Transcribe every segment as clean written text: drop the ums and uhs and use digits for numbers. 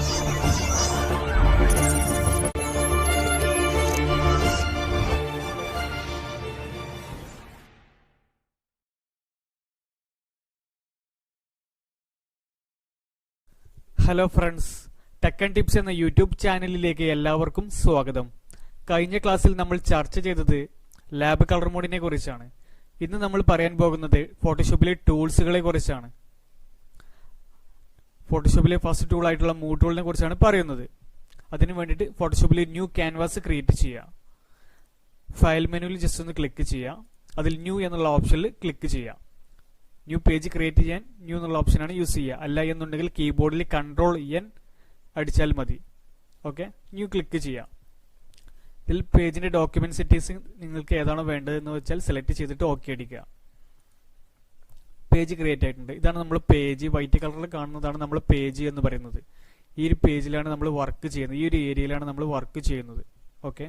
Hello friends, tech and tips എന്ന YouTube ചാനലിലേക്ക് എല്ലാവർക്കും സ്വാഗതം. കഴിഞ്ഞ ക്ലാസ്സിൽ നമ്മൾ ചർച്ച ചെയ്തത് ലാബ് കളർ മോഡിനെ കുറിച്ചാണ്. ഇന്ന് നമ്മൾ പറയാൻ പോകുന്നത് ഫോട്ടോഷോപ്പിലെ ടൂൾസുകളെ കുറിച്ചാണ്. ഫോട്ടോഷോപ്പിലെ ഫസ്റ്റ് ടൂൾ ആയിട്ടുള്ള മൂവ് ടൂളിനെ കുറിച്ചാണ് പറയുന്നത്. അതിനു വേണ്ടിയിട്ട് ഫോട്ടോഷോപ്പിൽ ന്യൂ ക്യാൻവാസ് ക്രിയേറ്റ് ചെയ്യുക. ഫയൽ മെനുവിൽ ജസ്റ്റ് ഒന്ന് ക്ലിക്ക് ചെയ്യുക. അതിൽ ന്യൂ എന്നുള്ള ഓപ്ഷനിൽ ക്ലിക്ക് ചെയ്യുക. ന്യൂ പേജ് ക്രിയേറ്റ് ചെയ്യാൻ ന്യൂ എന്നുള്ള ഓപ്ഷനാണ് യൂസ് ചെയ്യുക. അല്ല എന്നുണ്ടെങ്കിൽ കീബോർഡിൽ Ctrl+N അടിച്ചാൽ മതി. ഓക്കെ, ന്യൂ ക്ലിക്ക് ചെയ്യാം. ഇതിൽ പേജിന്റെ ഡോക്യുമെന്റ് സെറ്റിംഗ്സ് നിങ്ങൾക്ക് ഏതാണോ വേണ്ടതെന്ന് വെച്ചാൽ സെലക്ട് ചെയ്തിട്ട് ഓക്കെ അടിക്കുക. പേജ് ക്രിയേറ്റ് ആയിട്ടുണ്ട്. ഇതാണ് നമ്മൾ പേജ്, വൈറ്റ് കളറിൽ കാണുന്നതാണ് നമ്മൾ പേജ് എന്ന് പറയുന്നത്. ഈ ഒരു പേജിലാണ് നമ്മൾ വർക്ക് ചെയ്യുന്നത്, ഈ ഒരു ഏരിയയിലാണ് നമ്മൾ വർക്ക് ചെയ്യുന്നത്. ഓക്കെ,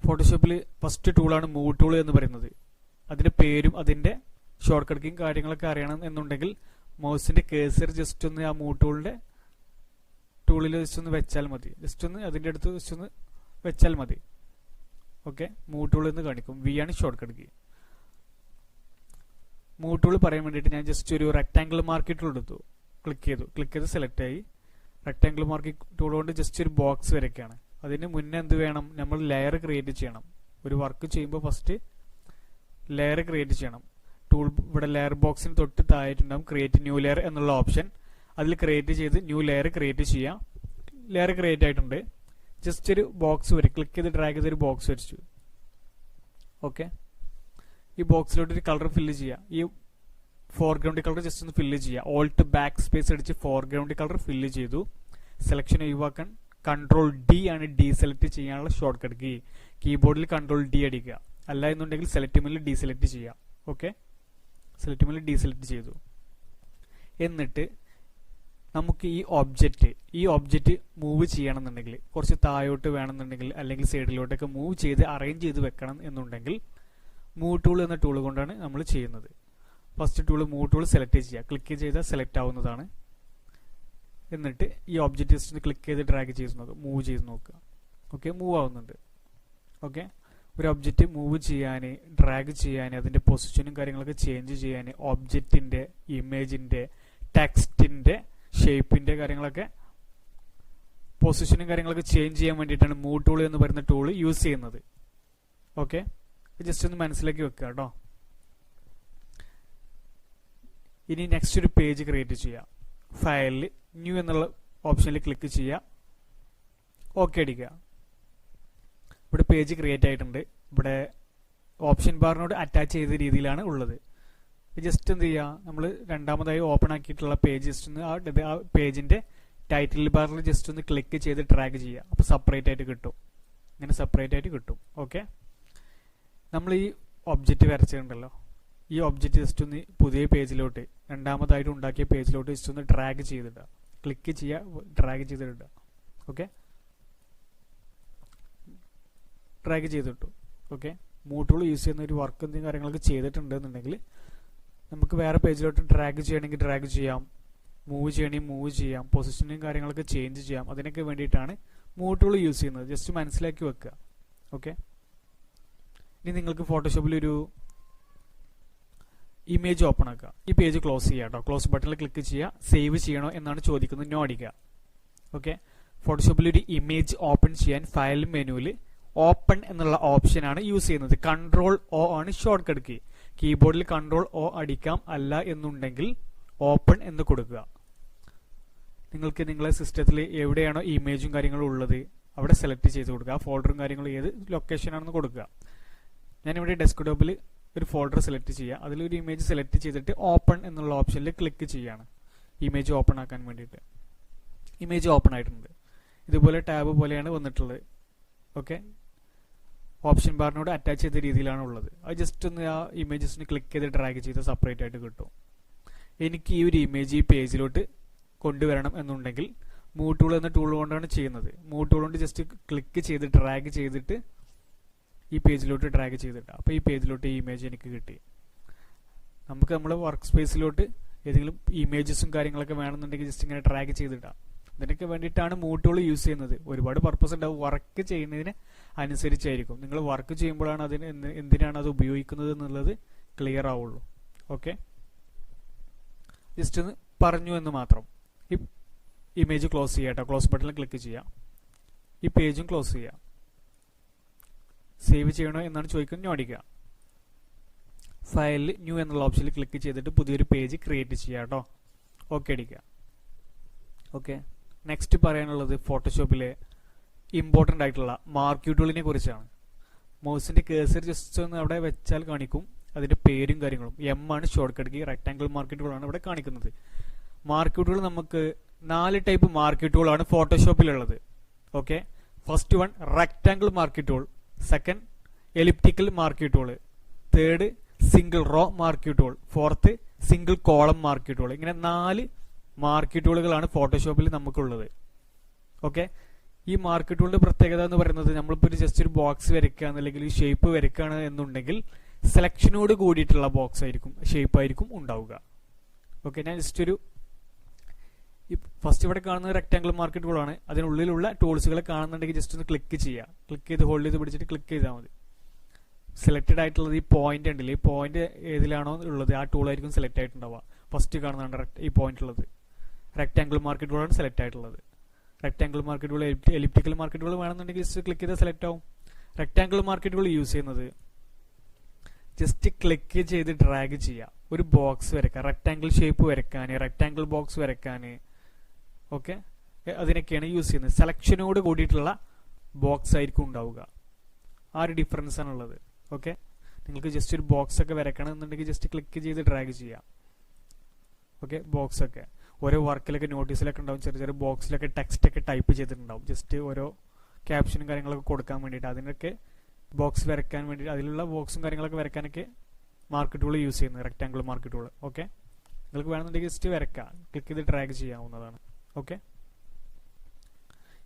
ഫോട്ടോഷോപ്പിൽ ഫസ്റ്റ് ടൂളാണ് മൂവ് ടൂൾ എന്ന് പറയുന്നത്. അതിന്റെ പേരും അതിന്റെ ഷോർട്ട് കട്ടിങ് കാര്യങ്ങളൊക്കെ അറിയണം എന്നുണ്ടെങ്കിൽ മൗസിന്റെ കേസർ ജസ്റ്റ് ഒന്ന് ആ മൂവ് ടൂളിൽ ജസ്റ്റ് ഒന്ന് വെച്ചാൽ മതി. ജസ്റ്റ് ഒന്ന് അതിന്റെ അടുത്ത് ജസ്റ്റ് ഒന്ന് വെച്ചാൽ മതി. ഓക്കെ, മൂവ് ടൂൾ എന്ന് കാണിക്കും. വി ആണ് shortcut key. Move tool പറയാൻ വേണ്ടിയിട്ട് ഞാൻ ജസ്റ്റ് ഒരു റെക്ടാംഗിൾ മാർക്ക് ടൂൾ എടുത്തു. ക്ലിക്ക് ചെയ്ത് സെലക്ട് ആയി. റെക്ടാംഗിൾ മാർക്ക് ടൂൾ കൊണ്ട് ജസ്റ്റ് ഒരു ബോക്സ് വരയ്ക്കാണ്. അതിന് മുന്നേ എന്ത് വേണം, നമ്മൾ ലെയർ ക്രിയേറ്റ് ചെയ്യണം. ഒരു വർക്ക് ചെയ്യുമ്പോൾ ഫസ്റ്റ് ലെയർ ക്രിയേറ്റ് ചെയ്യണം. ടൂൾ ഇവിടെ ലെയർ ബോക്സിന് തൊട്ട് താഴെയുണ്ടാകും ക്രിയേറ്റ് ന്യൂ ലെയർ എന്നുള്ള ഓപ്ഷൻ. അതിൽ ക്രിയേറ്റ് ചെയ്ത് ന്യൂ ലെയർ ക്രിയേറ്റ് ചെയ്യാം. ലെയർ ക്രിയേറ്റ് ആയിട്ടുണ്ട്. ജസ്റ്റ് ഒരു ബോക്സ് വരും. ക്ലിക്ക് ചെയ്ത് ഡ്രാഗ് ചെയ്ത് ഒരു ബോക്സ് വരച്ചു. ഓക്കെ, ഈ ബോക്സിലോട്ട് ഒരു കളർ ഫില്ല് ചെയ്യാം. ഈ ഫോർഗ്രൗണ്ട് കളർ ജസ്റ്റ് ഒന്ന് ഫില്ല് ചെയ്യുക. ഓൾട്ട് ബാക്ക് സ്പേസ് അടിച്ച് ഫോർഗ്രൗണ്ട് കളർ ഫില്ല് ചെയ്തു. സെലക്ഷൻ ഒഴിവാക്കാൻ Ctrl+D ആണ് ഡീസെലക്ട് ചെയ്യാനുള്ള ഷോർട്ട് കട്ട് കീ. കീബോർഡിൽ Ctrl+D അടിക്കുക. അല്ല എന്നുണ്ടെങ്കിൽ സെലക്ട് മെനുവിൽ ഡീസെലക്ട് ചെയ്യാം. ഓക്കെ, സെലക്ട് മെനുവിൽ ഡീസെലക്ട് ചെയ്തു. എന്നിട്ട് നമുക്ക് ഈ ഒബ്ജക്റ്റ് മൂവ് ചെയ്യണമെന്നുണ്ടെങ്കിൽ, കുറച്ച് താഴോട്ട് വേണമെന്നുണ്ടെങ്കിൽ അല്ലെങ്കിൽ സൈഡിലോട്ടൊക്കെ മൂവ് ചെയ്ത് അറേഞ്ച് ചെയ്ത് വെക്കണം എന്നുണ്ടെങ്കിൽ മൂവ് ടൂൾ എന്ന ടൂൾ കൊണ്ടാണ് നമ്മൾ ചെയ്യുന്നത്. First tool move tool select ചെയ്യുക. ക്ലിക്ക് ചെയ്താൽ സെലക്ട് ആവുന്നതാണ്. എന്നിട്ട് ഈ ഒബ്ജക്റ്റ് ജസ്റ്റ് ക്ലിക്ക് ചെയ്ത് ഡ്രാഗ് ചെയ്ത് നോക്കുക, മൂവ് ചെയ്ത് നോക്കുക. ഓക്കെ, മൂവ് ആവുന്നുണ്ട്. ഓക്കെ, ഒരു ഒബ്ജക്റ്റ് മൂവ് ചെയ്യാൻ, ഡ്രാഗ് ചെയ്യാൻ, അതിന്റെ പൊസിഷനും കാര്യങ്ങളൊക്കെ ചേഞ്ച് ചെയ്യാൻ, ഒബ്ജക്റ്റിന്റെ, ഇമേജിന്റെ, ടെക്സ്റ്റിന്റെ, ഷേപ്പിന്റെ കാര്യങ്ങളൊക്കെ പൊസിഷനും കാര്യങ്ങളൊക്കെ ചേഞ്ച് ചെയ്യാൻ വേണ്ടിയിട്ടാണ് മൂവ് ടൂൾ എന്ന് പറയുന്ന ടൂൾ യൂസ് ചെയ്യുന്നത്. ഓക്കെ, ജസ്റ്റ് ഒന്ന് മനസ്സിലാക്കി വെക്കുക കേട്ടോ. ഇനി നെക്സ്റ്റ് ഒരു പേജ് ക്രിയേറ്റ് ചെയ്യുക. ഫയലിൽ ന്യൂ എന്നുള്ള ഓപ്ഷനിൽ ക്ലിക്ക് ചെയ്യുക. ഓക്കെ അടിക്കുക. ഇവിടെ പേജ് ക്രിയേറ്റ് ആയിട്ടുണ്ട്. ഇവിടെ ഓപ്ഷൻ ബാറിനോട് അറ്റാച്ച് ചെയ്ത രീതിയിലാണ് ഉള്ളത്. ജസ്റ്റ് എന്ത് ചെയ്യുക, നമ്മൾ രണ്ടാമതായി ഓപ്പൺ ആക്കിയിട്ടുള്ള പേജ് ജസ്റ്റ് ഒന്ന് ആ പേജിന്റെ ടൈറ്റിൽ ബാറിൽ ജസ്റ്റ് ഒന്ന് ക്ലിക്ക് ചെയ്ത് ഡ്രാഗ് ചെയ്യുക. അപ്പോൾ സെപ്പറേറ്റ് ആയിട്ട് കിട്ടും. ഇങ്ങനെ സെപ്പറേറ്റ് ആയിട്ട് കിട്ടും. ഓക്കെ, നമ്മൾ ഈ ഒബ്ജക്റ്റ് വരച്ചിട്ടുണ്ടല്ലോ, ഈ ഒബ്ജക്റ്റ് ജസ്റ്റ് ഒന്ന് പുതിയ പേജിലോട്ട്, രണ്ടാമതായിട്ട് ഉണ്ടാക്കിയ പേജിലോട്ട് ജസ്റ്റ് ഒന്ന് ഡ്രാഗ് ചെയ്തിടുക. ക്ലിക്ക് ചെയ്യുക, ഡ്രാഗ് ചെയ്തിടുക. ഓക്കെ, ഡ്രാഗ് ചെയ്തിട്ടു. ഓക്കെ, മൂവ് ടൂൾ യൂസ് ചെയ്യുന്ന ഒരു വർക്ക് എന്തെങ്കിലും കാര്യങ്ങളൊക്കെ ചെയ്തിട്ടുണ്ടെന്നുണ്ടെങ്കിൽ നമുക്ക് വേറെ പേജിലോട്ട് ഡ്രാഗ് ചെയ്യണമെങ്കിൽ ഡ്രാഗ് ചെയ്യാം, മൂവ് ചെയ്യണമെങ്കിൽ മൂവ് ചെയ്യാം, പൊസിഷനും കാര്യങ്ങളൊക്കെ ചേഞ്ച് ചെയ്യാം. അതിനൊക്കെ വേണ്ടിയിട്ടാണ് മൂവ് ടൂൾ യൂസ് ചെയ്യുന്നത്. ജസ്റ്റ് മനസ്സിലാക്കി വെക്കുക. ഓക്കെ, ഇനി നിങ്ങൾക്ക് ഫോട്ടോഷോപ്പിൽ ഒരു ഇമേജ് ഓപ്പൺ ആക്കുക. ഈ പേജ് ക്ലോസ് ചെയ്യുക കേട്ടോ. ക്ലോസ് ബട്ടണിൽ ക്ലിക്ക് ചെയ്യുക. സേവ് ചെയ്യണോ എന്നാണ് ചോദിക്കുന്നത്. നോ അടിക്കുക. ഓക്കെ, ഫോട്ടോഷോപ്പിൽ ഒരു ഇമേജ് ഓപ്പൺ ചെയ്യാൻ ഫയൽ മെനുവിൽ ഓപ്പൺ എന്നുള്ള ഓപ്ഷനാണ് യൂസ് ചെയ്യുന്നത്. Ctrl+O ആണ് ഷോർട്ട് കട്ട് കീ. കീബോർഡിൽ Ctrl+O അടിക്കാം. അല്ല എന്നുണ്ടെങ്കിൽ ഓപ്പൺ എന്ന് കൊടുക്കുക. നിങ്ങൾക്ക് നിങ്ങളെ സിസ്റ്റത്തിൽ എവിടെയാണോ ഇമേജും കാര്യങ്ങളും ഉള്ളത് അവിടെ സെലക്ട് ചെയ്ത് കൊടുക്കുക. ആ ഫോൾഡറും കാര്യങ്ങളും ഏത് ലൊക്കേഷൻ ആണെന്ന് കൊടുക്കുക. ഞാനിവിടെ ഡെസ്ക്ടോപ്പിൽ ഒരു ഫോൾഡർ സെലക്ട് ചെയ്യുക. അതിലൊരു ഇമേജ് സെലക്ട് ചെയ്തിട്ട് ഓപ്പൺ എന്നുള്ള ഓപ്ഷനിൽ ക്ലിക്ക് ചെയ്യുകയാണ് ഇമേജ് ഓപ്പൺ ആക്കാൻ വേണ്ടിയിട്ട്. ഇമേജ് ഓപ്പൺ ആയിട്ടുണ്ട്. ഇതുപോലെ ടാബ് പോലെയാണ് വന്നിട്ടുള്ളത്. ഓക്കെ, ഓപ്ഷൻ ബാറിനോട് അറ്റാച്ച് ചെയ്ത രീതിയിലാണ് ഉള്ളത്. അത് ജസ്റ്റ് ഒന്ന് ആ ഇമേജസിന് ക്ലിക്ക് ചെയ്ത് ഡ്രാഗ് ചെയ്ത് സെപ്പറേറ്റ് ആയിട്ട് കിട്ടും. എനിക്ക് ഈ ഒരു ഇമേജ് ഈ പേജിലോട്ട് കൊണ്ടുവരണം എന്നുണ്ടെങ്കിൽ മൂവ് ടൂൾ എന്ന ടൂൾ കൊണ്ടാണ് ചെയ്യുന്നത്. മൂവ് ടൂൾ കൊണ്ട് ജസ്റ്റ് ക്ലിക്ക് ചെയ്ത് ഡ്രാഗ് ചെയ്തിട്ട് ഈ പേജിലോട്ട് ഡ്രാഗ് ചെയ്തിട്ട് അപ്പോൾ ഈ പേജിലോട്ട് ഈ ഇമേജ് എനിക്ക് കിട്ടി. നമുക്ക് നമ്മുടെ വർക്ക് സ്പേസിലോട്ട് ഏതെങ്കിലും ഇമേജസും കാര്യങ്ങളൊക്കെ വേണമെന്നുണ്ടെങ്കിൽ ജസ്റ്റ് ഇങ്ങനെ ഡ്രാഗ് ചെയ്തിടാം. ഇതിനൊക്കെ വേണ്ടിയിട്ടാണ് മൂവ് ടൂൾ യൂസ് ചെയ്യുന്നത്. ഒരുപാട് പർപ്പസ് ഉണ്ടാവും. വർക്ക് ചെയ്യുന്നതിന് അനുസരിച്ചായിരിക്കും. നിങ്ങൾ വർക്ക് ചെയ്യുമ്പോഴാണ് അതിന് എന്തിനാണ് അത് ഉപയോഗിക്കുന്നത് എന്നുള്ളത് ക്ലിയർ ആവുള്ളൂ. ഓക്കെ, ജസ്റ്റ് ഒന്ന് പറഞ്ഞു എന്ന് മാത്രം. ഈ ഇമേജ് ക്ലോസ് ചെയ്യാം കേട്ടോ. ക്ലോസ് ബട്ടണിൽ ക്ലിക്ക് ചെയ്യാം. ഈ പേജും ക്ലോസ് ചെയ്യാം. സേവ് ചെയ്യണോ എന്നാണ് ചോദിക്കുന്നത്. ന്യൂ അടിക്കുക. ഫയലിൽ ന്യൂ എന്നുള്ള ഓപ്ഷനിൽ ക്ലിക്ക് ചെയ്തിട്ട് പുതിയൊരു പേജ് ക്രിയേറ്റ് ചെയ്യാം കേട്ടോ. ഓക്കെ അടിക്കുക. ഓക്കെ, നെക്സ്റ്റ് പറയാനുള്ളത് ഫോട്ടോഷോപ്പിലെ ഇമ്പോർട്ടൻ്റ് ആയിട്ടുള്ള മാർക്ക് ടൂളിനെ കുറിച്ചാണ്. മൗസിന്റെ കേസർ ജസ്റ്റ് ഒന്ന് അവിടെ വെച്ചാൽ കാണിക്കും അതിന്റെ പേരും കാര്യങ്ങളും. എം ആണ് shortcut key. Rectangle mark ടൂളാണ് ഇവിടെ കാണിക്കുന്നത്. മാർക്ക് ടൂൾ നമുക്ക് 4 ടൈപ്പ് മാർക്ക് ടൂളാണ് ഫോട്ടോഷോപ്പിലുള്ളത്. Okay, first one rectangle mark tool, second elliptical mark tool, third single row mark tool, fourth single column mark tool. ഇങ്ങനെ 4 മാർക്ക് ടൂളുകളാണ് ഫോട്ടോഷോപ്പിൽ നമുക്കുള്ളത്. Okay, ഈ mark ടൂളിന്റെ പ്രത്യേകത എന്ന് പറയുന്നത് നമ്മളിപ്പോൾ ജസ്റ്റ് ഒരു ബോക്സ് വരയ്ക്കുകയാണ് അല്ലെങ്കിൽ ഷേപ്പ് വരയ്ക്കുകയാണ് എന്നുണ്ടെങ്കിൽ സെലക്ഷനോട് കൂടിയിട്ടുള്ള ബോക്സ് ആയിരിക്കും, ഷേപ്പ് ആയിരിക്കും ഉണ്ടാവുക. ഓക്കെ, ഞാൻ ജസ്റ്റ് ഒരു ഫസ്റ്റ് ഇവിടെ കാണുന്നത് റെക്ടാംഗിൾ മാർക്ക് ടൂളാണ്. അതിനുള്ളിലുള്ള ടൂൾസുകളെ കാണുന്നുണ്ടെങ്കിൽ ജസ്റ്റ് ഒന്ന് ക്ലിക്ക് ചെയ്യുക. ക്ലിക്ക് ചെയ്ത് ഹോൾഡ് ചെയ്ത് പിടിച്ചിട്ട് ക്ലിക്ക് ചെയ്താൽ മതി. സെലക്റ്റഡ് ആയിട്ടുള്ളത് ഈ പോയിന്റ് ഉണ്ടല്ലേ, ഈ പോയിന്റ് ഏതിലാണോ ഉള്ളത് ആ ടൂൾ ആയിരിക്കും സെലക്ട് ആയിട്ടുണ്ടാവുക. ഫസ്റ്റ് കാണുന്നതാണ് ഈ പോയിന്റ് ഉള്ളത്. റെക്ടാംഗിൾ മാർക്ക് ടൂളാണ് സെലക്ട് ആയിട്ടുള്ളത്. Rectangle mark tool, elliptical mark tool വേണമെന്നുണ്ടെങ്കിൽ ജസ്റ്റ് ക്ലിക്ക് ചെയ്താൽ സെലക്ട് ആവും. റെക്ടാംഗിൾ മാർക്ക് ടൂൾ യൂസ് ചെയ്യുന്നത് ജസ്റ്റ് ക്ലിക്ക് ചെയ്ത് ഡ്രാഗ് ചെയ്യുക. ഒരു ബോക്സ് വരയ്ക്കുക, റെക്ടാംഗിൾ ഷേപ്പ് വരയ്ക്കാൻ, റെക്ടാംഗിൾ ബോക്സ് വരയ്ക്കാൻ. ഓക്കെ, അതിനൊക്കെയാണ് യൂസ് ചെയ്യുന്നത്. സെലക്ഷനോട് കൂടിയിട്ടുള്ള ബോക്സ് ആയിരിക്കും ഉണ്ടാവുക. ആ ഒരു ഡിഫറൻസ് ആണുള്ളത്. ഓക്കെ, നിങ്ങൾക്ക് ജസ്റ്റ് ഒരു ബോക്സ് ഒക്കെ വരയ്ക്കണം എന്നുണ്ടെങ്കിൽ ജസ്റ്റ് ക്ലിക്ക് ചെയ്ത് ഡ്രാഗ് ചെയ്യാം. ഓക്കെ, ബോക്സ് ഒക്കെ ഓരോ വർക്കിലൊക്കെ നോട്ടീസിലൊക്കെ ഉണ്ടാവും, ചെറിയ ചെറിയ ബോക്സിലൊക്കെ ടെക്സ്റ്റ് ഒക്കെ ടൈപ്പ് ചെയ്തിട്ടുണ്ടാവും. ജസ്റ്റ് ഓരോ ക്യാപ്ഷനും കാര്യങ്ങളൊക്കെ കൊടുക്കാൻ വേണ്ടിയിട്ട് അതിനൊക്കെ ബോക്സ് വരയ്ക്കാൻ വേണ്ടിയിട്ട് അതിലുള്ള ബോക്സും കാര്യങ്ങളൊക്കെ വരയ്ക്കാനൊക്കെ മാർക്ക് ടൂൾ യൂസ് ചെയ്യുന്നത്, റെക്ടാംഗിൾ മാർക്ക് ടൂൾ. ഓക്കെ, നിങ്ങൾക്ക് വേണമെന്നുണ്ടെങ്കിൽ ജസ്റ്റ് വരയ്ക്കാം, ക്ലിക്ക് ചെയ്ത് ഡ്രാഗ് ചെയ്യാവുന്നതാണ്. ഓക്കെ,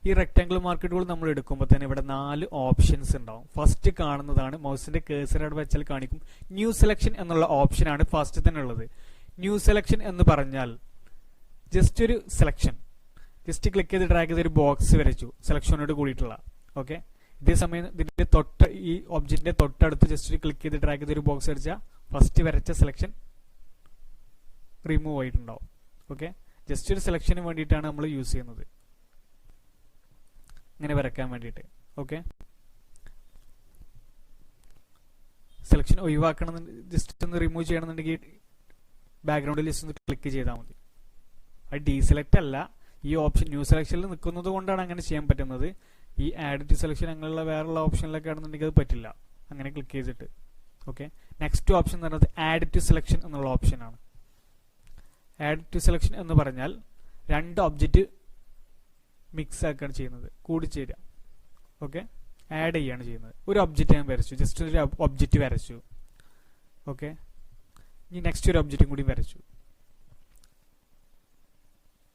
ഈ റെക്ടാംഗിൾ മാർക്ക് ടൂൾ നമ്മൾ എടുക്കുമ്പോൾ തന്നെ ഇവിടെ 4 ഓപ്ഷൻസ് ഉണ്ടാവും. ഫസ്റ്റ് കാണുന്നതാണ് മൗസിന്റെ കേസർ അവിടെ വെച്ചാൽ കാണിക്കും ന്യൂ സെലക്ഷൻ എന്നുള്ള ഓപ്ഷനാണ് ഫസ്റ്റ് തന്നെ ഉള്ളത്. ന്യൂ സെലക്ഷൻ എന്ന് പറഞ്ഞാൽ ജസ്റ്റ് ഒരു സെലക്ഷൻ, ജസ്റ്റ് ക്ലിക്ക് ചെയ്ത് ഡ്രാഗ് ചെയ്ത് ഒരു ബോക്സ് വരച്ചു സെലക്ഷനോട് കൂടിയിട്ടുള്ള. ഓക്കെ, ഇതേ സമയം ഇതിന്റെ ഈ ഒബ്ജക്റ്റിന്റെ തൊട്ടടുത്ത് ജസ്റ്റ് ക്ലിക്ക് ചെയ്ത് ഡ്രാഗ് ചെയ്ത് ഒരു ബോക്സ് വരച്ചാൽ ഫസ്റ്റ് വരച്ച സെലക്ഷൻ റിമൂവ് ആയിട്ടുണ്ടാവും. ഓക്കെ, ജസ്റ്റ് ഒരു സെലക്ഷന് വേണ്ടിയിട്ടാണ് നമ്മൾ യൂസ് ചെയ്യുന്നത്, ഇങ്ങനെ വരയ്ക്കാൻ വേണ്ടിയിട്ട്. ഓക്കെ, സെലക്ഷൻ ഒഴിവാക്കണം, ജസ്റ്റ് ഒന്ന് റിമൂവ് ചെയ്യണമെന്നുണ്ടെങ്കിൽ ബാക്ക്ഗ്രൗണ്ടിൽ ജസ്റ്റ് ഒന്ന് ക്ലിക്ക് ചെയ്താൽ മതി. അത് ഡീസെലക്ട് അല്ല, ഈ ഓപ്ഷൻ ന്യൂ സെലക്ഷനിൽ നിൽക്കുന്നത് കൊണ്ടാണ് അങ്ങനെ ചെയ്യാൻ പറ്റുന്നത്. ഈ ആഡ് ടു സെലക്ഷൻ അങ്ങനെയുള്ള വേറെയുള്ള ഓപ്ഷനിലൊക്കെ ആണെന്നുണ്ടെങ്കിൽ അത് പറ്റില്ല അങ്ങനെ ക്ലിക്ക് ചെയ്തിട്ട്. ഓക്കെ, നെക്സ്റ്റ് ഓപ്ഷൻ എന്ന് പറയുന്നത് ആഡ് ടു സെലക്ഷൻ എന്നുള്ള ഓപ്ഷനാണ്. ആഡ് ടു സെലക്ഷൻ എന്ന് പറഞ്ഞാൽ 2 ഒബ്ജക്റ്റ് മിക്സ് ആക്കുകയാണ് ചെയ്യുന്നത്, കൂടിച്ചേരുക. ഓക്കെ, ആഡ് ചെയ്യാണ് ചെയ്യുന്നത്. ഒരു ഒബ്ജക്റ്റ് ഞാൻ വരച്ചു, ജസ്റ്റ് ഒരു ഒബ്ജക്റ്റ് വരച്ചു. ഓക്കെ, ഇനി നെക്സ്റ്റ് ഒരു ഒബ്ജക്റ്റും കൂടി വരച്ചു.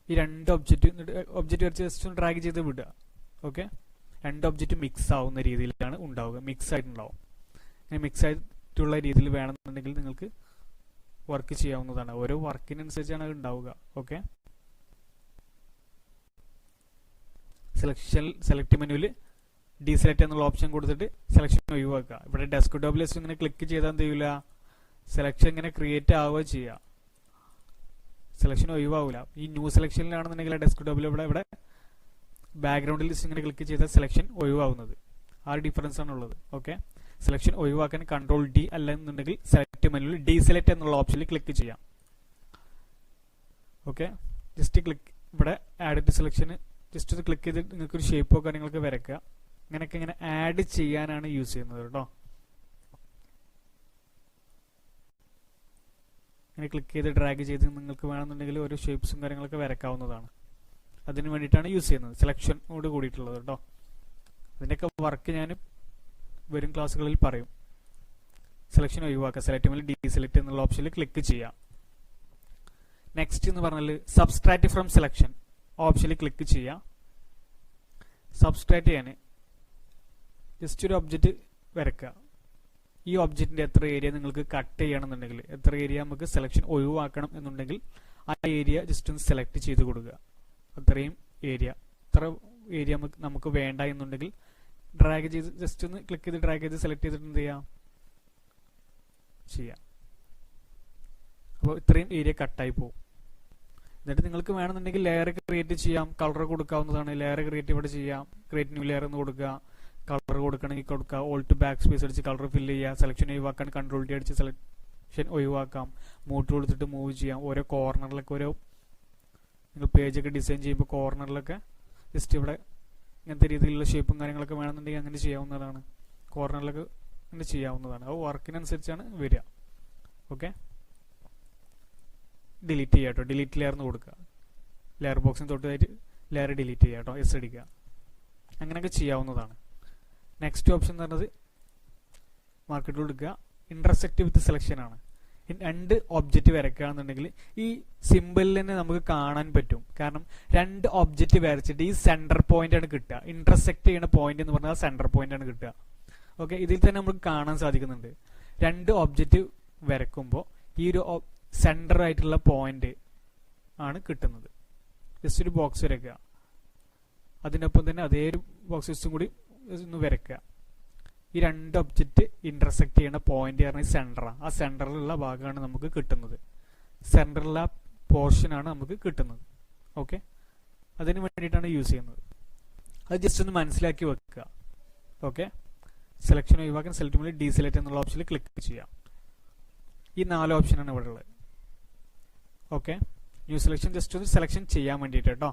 ഈ 2 ഒബ്ജക്റ്റ് വരച്ച് ജസ്റ്റ് ഡ്രാഗ് ചെയ്ത് വിടുക. ഓക്കെ, 2 ഒബ്ജക്റ്റ് മിക്സ് ആവുന്ന രീതിയിലാണ് ഉണ്ടാവുക, മിക്സ് ആയിട്ടുണ്ടാവും. അങ്ങനെ മിക്സ് ആയിട്ടുള്ള രീതിയിൽ വേണമെന്നുണ്ടെങ്കിൽ നിങ്ങൾക്ക് വർക്ക് ചെയ്യാവുന്നതാണ്. ഓരോ വർക്കിനനുസരിച്ചാണ് അത് ഉണ്ടാവുക. ഓക്കെ, സെലക്ട് മെനുവിൽ ഡീസെലക്ട് എന്നുള്ള ഓപ്ഷൻ കൊടുത്തിട്ട് സെലക്ഷൻ ഒഴിവാക്കുക. ഇവിടെ ഡെസ്ക്ടോപ്പിൽ ഇങ്ങനെ ക്ലിക്ക് ചെയ്താൽ എന്ത് ചെയ്യില്ല, സെലക്ഷൻ ഇങ്ങനെ ക്രിയേറ്റ് ആവുക ചെയ്യുക, സെലക്ഷൻ ഒഴിവാവില്ല. ഈ ന്യൂ സെലക്ഷനിലാണെന്നുണ്ടെങ്കിൽ ഡെസ്ക്ടോപ്പിൽ ഇവിടെ ബാക്ക്ഗ്രൗണ്ടിൽ ഇങ്ങനെ ക്ലിക്ക് ചെയ്താൽ സെലക്ഷൻ ഒഴിവാകുന്നത്. ആ ഒരു ഡിഫറൻസ് ആണ് ഉള്ളത്. ഓക്കെ, സെലക്ഷൻ ഒഴിവാക്കാൻ കൺട്രോൾ D അല്ലെന്നുണ്ടെങ്കിൽ സെലക്ട് മെനുവിൽ ഡീസെലക്ട് എന്നുള്ള ഓപ്ഷനിൽ ക്ലിക്ക് ചെയ്യാം. ഓക്കെ, ജസ്റ്റ് ക്ലിക്ക് ഇവിടെ ആഡ് ടു സെലക്ഷന് ജസ്റ്റ് ഒന്ന് ക്ലിക്ക് ചെയ്ത് നിങ്ങൾക്ക് ഒരു ഷേപ്പോ കാര്യങ്ങളൊക്കെ വരയ്ക്കുക. അങ്ങനെയൊക്കെ ഇങ്ങനെ ആഡ് ചെയ്യാനാണ് യൂസ് ചെയ്യുന്നത് കേട്ടോ. ഇങ്ങനെ ക്ലിക്ക് ചെയ്ത് ഡ്രാഗ് ചെയ്ത് നിങ്ങൾക്ക് വേണമെന്നുണ്ടെങ്കിൽ ഓരോ ഷേപ്സും കാര്യങ്ങളൊക്കെ വരയ്ക്കാവുന്നതാണ്. അതിന് വേണ്ടിയിട്ടാണ് യൂസ് ചെയ്യുന്നത്, സെലക്ഷനോട് കൂടിയിട്ടുള്ളത് കേട്ടോ. അതിൻ്റെയൊക്കെ വർക്ക് ഞാൻ വരും ക്ലാസ്സുകളിൽ പറയും. സെലക്ഷൻ ഒഴിവാക്കുക, സെലക്ട് മെനുവിൽ ഡീസെലക്ട് എന്നുള്ള ഓപ്ഷനിൽ ക്ലിക്ക് ചെയ്യാം. നെക്സ്റ്റ് എന്ന് പറഞ്ഞാൽ സബ്സ്ട്രാക്ട് ഫ്രം സെലക്ഷൻ ഓപ്ഷനിൽ ക്ലിക്ക് ചെയ്യാം. സബ്സ്ട്രാക്ട് ചെയ്യാൻ ജസ്റ്റ് ഒരു ഒബ്ജക്റ്റ് വരയ്ക്കുക. ഈ ഒബ്ജക്റ്റിന്റെ എത്ര ഏരിയ നിങ്ങൾക്ക് കട്ട് ചെയ്യണമെന്നുണ്ടെങ്കിൽ, എത്ര ഏരിയ നമുക്ക് സെലക്ഷൻ ഒഴിവാക്കണം എന്നുണ്ടെങ്കിൽ ആ ഏരിയ ജസ്റ്റ് ഒന്ന് സെലക്ട് ചെയ്ത് കൊടുക്കുക. അത്രയും ഏരിയ, ഇത്ര ഏരിയ നമുക്ക് വേണ്ട എന്നുണ്ടെങ്കിൽ ഡ്രാഗ് ചെയ്ത് ജസ്റ്റ് ഒന്ന് ക്ലിക്ക് ചെയ്ത് ഡ്രാഗ് ചെയ്ത് സെലക്ട് ചെയ്തിട്ട് എന്ത് ചെയ്യാം, അപ്പോൾ ഇത്രയും ഏരിയ കട്ടായി പോകും. എന്നിട്ട് നിങ്ങൾക്ക് വേണമെന്നുണ്ടെങ്കിൽ ലെയർ ക്രിയേറ്റ് ചെയ്യാം, കളർ കൊടുക്കാവുന്നതാണ്. ലെയർ ക്രിയേറ്റ് ഇവിടെ ചെയ്യാം, ക്രിയേറ്റ് ന്യൂ ലെയർ എന്ന് കൊടുക്കുക, കളർ കൊടുക്കണമെങ്കിൽ കൊടുക്കുക, ഓൾട്ട് ബാക്ക് സ്പേസ് അടിച്ച് കളർ ഫില്ല് ചെയ്യുക, സെലക്ഷൻ ഒഴിവാക്കാൻ കൺട്രോൾ ടി അടിച്ച് സെലക്ഷൻ ഒഴിവാക്കാം, മൂട്ട് കൊടുത്തിട്ട് മൂവ് ചെയ്യാം. ഓരോ കോർണറിലൊക്കെ ഓരോ നിങ്ങൾ പേജൊക്കെ ഡിസൈൻ ചെയ്യുമ്പോൾ കോർണറിലൊക്കെ ജസ്റ്റ് ഇവിടെ ഇങ്ങനത്തെ രീതിയിലുള്ള ഷേപ്പും കാര്യങ്ങളൊക്കെ വേണമെന്നുണ്ടെങ്കിൽ അങ്ങനെ ചെയ്യാവുന്നതാണ്. കോർണറിലൊക്കെ അങ്ങനെ ചെയ്യാവുന്നതാണ്. അത് വർക്കിനനുസരിച്ചാണ് വരിക. ഓക്കെ, ഡിലീറ്റ് ചെയ്യുക കേട്ടോ, ഡിലീറ്റ് ലെയർ എന്ന് കൊടുക്കുക. ലെയർ ബോക്സിന് തൊട്ടായിട്ട് ലെയർ ഡിലീറ്റ് ചെയ്യുക കേട്ടോ, എസ് അടിക്കുക. അങ്ങനെയൊക്കെ ചെയ്യാവുന്നതാണ്. നെക്സ്റ്റ് ഓപ്ഷൻ എന്ന് പറഞ്ഞത് മാർക്കറ്റിൽ എടുക്കുക, ഇന്റർസെക്റ്റ് വിത്ത് സെലക്ഷൻ ആണ്. രണ്ട് ഒബ്ജക്റ്റ് വരയ്ക്കുകയാണെന്നുണ്ടെങ്കിൽ ഈ സിമ്പിളിൽ തന്നെ നമുക്ക് കാണാൻ പറ്റും. കാരണം രണ്ട് ഒബ്ജക്റ്റ് വരച്ചിട്ട് ഈ സെന്റർ പോയിന്റ് ആണ് കിട്ടുക. ഇന്റർസെക്ട് ചെയ്യുന്ന പോയിന്റ് എന്ന് പറഞ്ഞാൽ സെന്റർ പോയിന്റ് ആണ് കിട്ടുക. ഓക്കെ, ഇതിൽ തന്നെ നമുക്ക് കാണാൻ സാധിക്കുന്നുണ്ട്. രണ്ട് ഒബ്ജക്റ്റ് വരയ്ക്കുമ്പോൾ ഈ ഒരു സെന്റർ ആയിട്ടുള്ള പോയിന്റ് ആണ് കിട്ടുന്നത്. ജസ്റ്റ് ഒരു ബോക്സ് വരയ്ക്കുക, അതിനൊപ്പം തന്നെ അതേ ഒരു ബോക്സും കൂടി ഒന്ന് വരയ്ക്കുക. ഈ രണ്ട് ഒബ്ജക്റ്റ് ഇന്റർസെക്ട് ചെയ്യുന്ന പോയിന്റ് പറഞ്ഞാൽ സെന്ററാണ്. ആ സെന്ററിലുള്ള ഭാഗമാണ് നമുക്ക് കിട്ടുന്നത്. സെന്ററിലുള്ള പോർഷനാണ് നമുക്ക് കിട്ടുന്നത്. ഓക്കെ, അതിന് വേണ്ടിയിട്ടാണ് യൂസ് ചെയ്യുന്നത്. അത് ജസ്റ്റ് ഒന്ന് മനസ്സിലാക്കി വെക്കുക. ഓക്കെ, സെലക്ഷൻ ഒഴിവാക്കാൻ സെലക്ട് മുകളിൽ ഡീസെലക്ട് എന്നുള്ള ഓപ്ഷനിൽ ക്ലിക്ക് ചെയ്യാം. ഈ 4 ഓപ്ഷനാണ് ഇവിടെ ഉള്ളത്. ഓക്കെ, ന്യൂ സെലക്ഷൻ ജസ്റ്റ് ഒന്ന് സെലക്ഷൻ ചെയ്യാൻ വേണ്ടിയിട്ട് കേട്ടോ.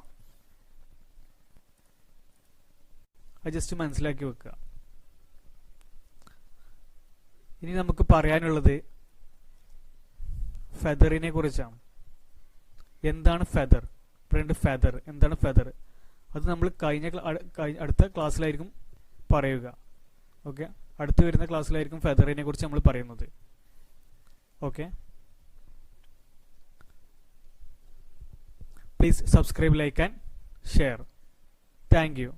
അത് ജസ്റ്റ് മനസ്സിലാക്കി വെക്കുക. ഇനി നമുക്ക് പറയാനുള്ളത് ഫെദറിനെ കുറിച്ചാണ്. എന്താണ് ഫെദർ? ഫെദർ എന്താണ് ഫെദർ? അത് നമ്മൾ അടുത്ത ക്ലാസ്സിലായിരിക്കും പറയുക. ഓക്കെ, അടുത്ത് വരുന്ന ക്ലാസ്സിലായിരിക്കും ഫെദറിനെ കുറിച്ച് നമ്മൾ പറയുന്നത്. Okay, please subscribe, like and share. Thank you.